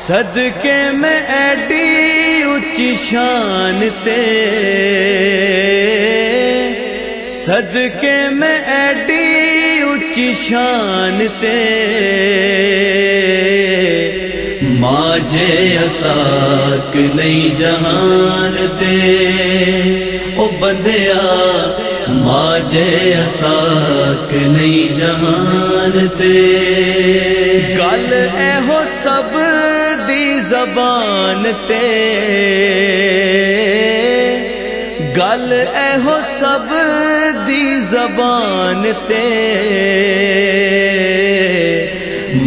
صدقے میں ایڈی اچھی شان تے، صدقے میں ایڈی اچھی شان تے، ماجے اساک نہیں جہان تے، او بندیا ماجے اساک نہیں جہان تے، گل اے ہو سب دی زبان تے، گل اے ہو سب دی زبان تے،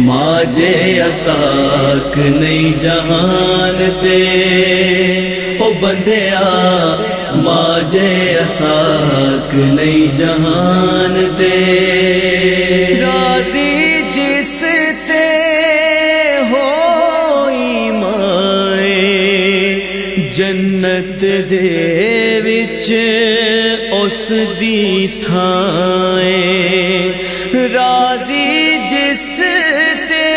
ماجے اساک نہیں جہان تے، او بندیا ماجے اساک نہیں جہان تے، راضی جس تے ہوئی مائے جنت دے وچ اس دی تھائے، راضی جس تے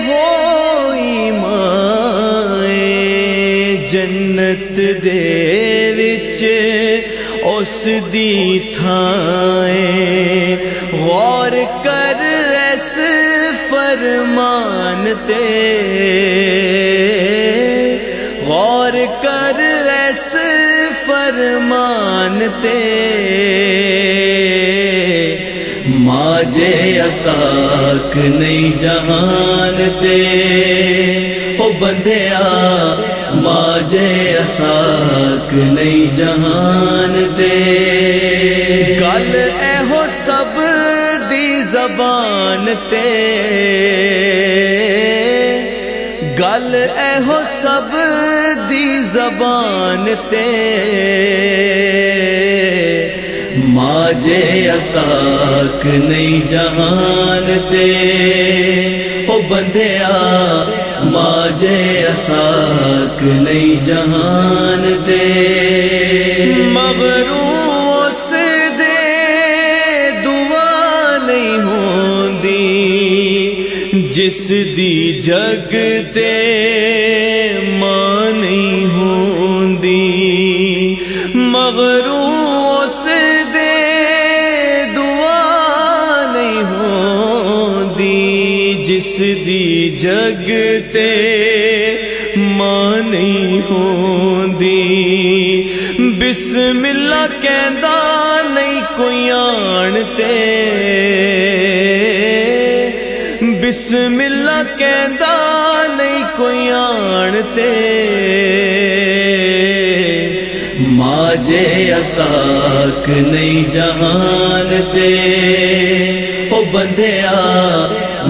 ہوئی مائے جنت دے وچ اس دی تھائے، غور کر اس فرمان تے، غور کر اس فرمان تے، ماجے اساک نہیں جہان تے، او بندیا ماجے اساک نہیں جہان تے، گل اے ہو سب دی زبان تے، گل اے ہو سب دی زبان تے، ماجے اساک نہیں جہان تے، او بندیا ماجے اساک نہیں جہان تے، مغرور اس دے دعا نہیں ہوندی جس دی جگ تے ماں نہیں ہوندی، مغرور اس دے دعا نہیں ہوندی جس دی جگ تے ماں نہیں ہوندی، بسم اللہ کہندا نہیں کوئی آن تے، بسم اللہ کہندا نہیں کوئی آن تے، ماجے اساک نہیں جہان تے، او بندیا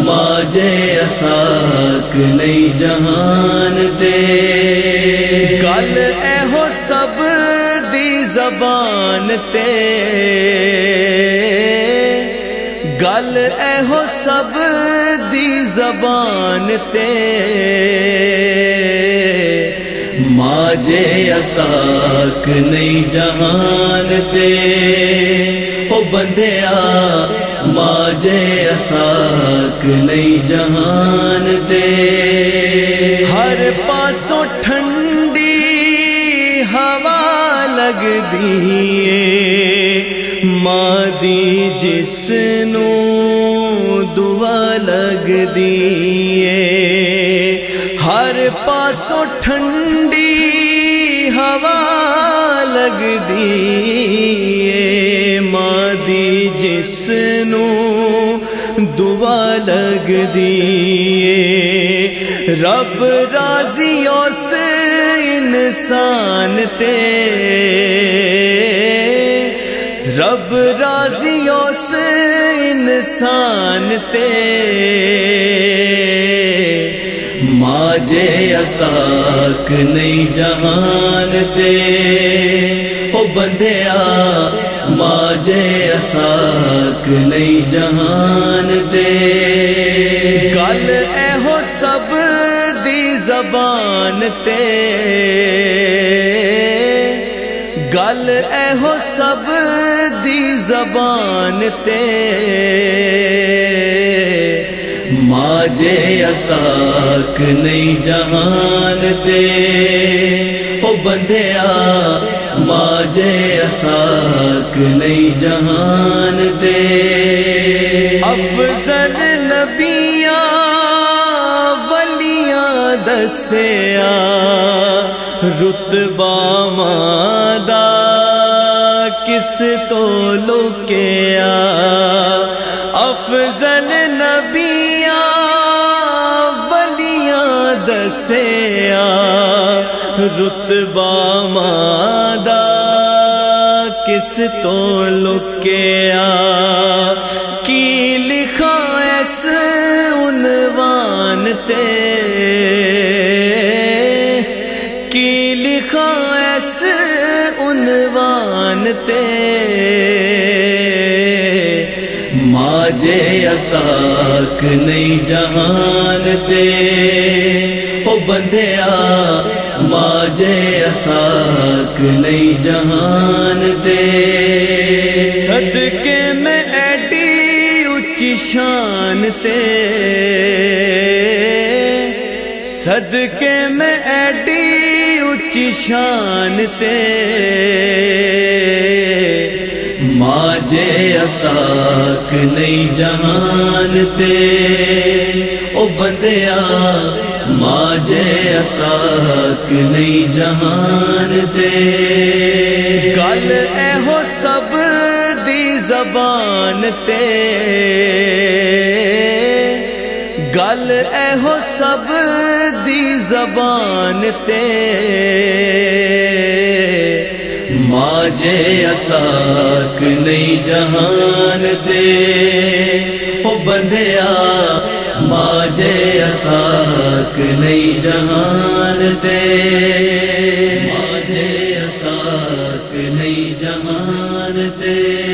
ماجے اساک نہیں جہان تے، گل اے ہو سب دی زبان تے، گل اے ہو سب دی زبان تے، ماجے اساک نہیں جہان تے، او بندیا ماجے اساک نہیں جہان تے، ہر پاسوں ٹھنڈی ہوا لگ دیئے، ماں دی جس نو دعا لگ دیئے، ہر پاسوں ٹھنڈی ہوا لگ دیئے، ماں دی جس نو دعا لگ دیئے، رب راضی اس انسان تے رب راضی اس انسان تے ماجے اساک نہیں جہان تے او بندیا ماجے اساک نہیں جہان تے گل اے ہو سب دی زبان تے گل اے ہو سب دی زبان تے ماجے اساک نہیں جہان تے او بندیا ماجے اساک نہیں جہان تے افضل نبیاں ولیاں دسیا رتبہ مادا کس تو لکیا افضل نبیاں ولیاں دسیا رتبہ مادا کس تو لکیا کی لکھا اس عنوان تے کی لکھا اس عنوان تے ماجے اساک نہیں جہان تے او بندیا ماجے اساک نہیں جہان تے صدقے میں ایڈی اچھی شان تے صدقے میں ایڈی اچھی شان تے ماجے اساک نہیں جہان تے او بندیا ماجے اساک نہیں جہان تے گل اے ہو سب دی زبان تے گل اے ہو سب دی زبان تے ماجے اساک نہیں جہان تے او بندیا ماجے اساک نہیں جہان تے ماجے اساک نہیں جہان تے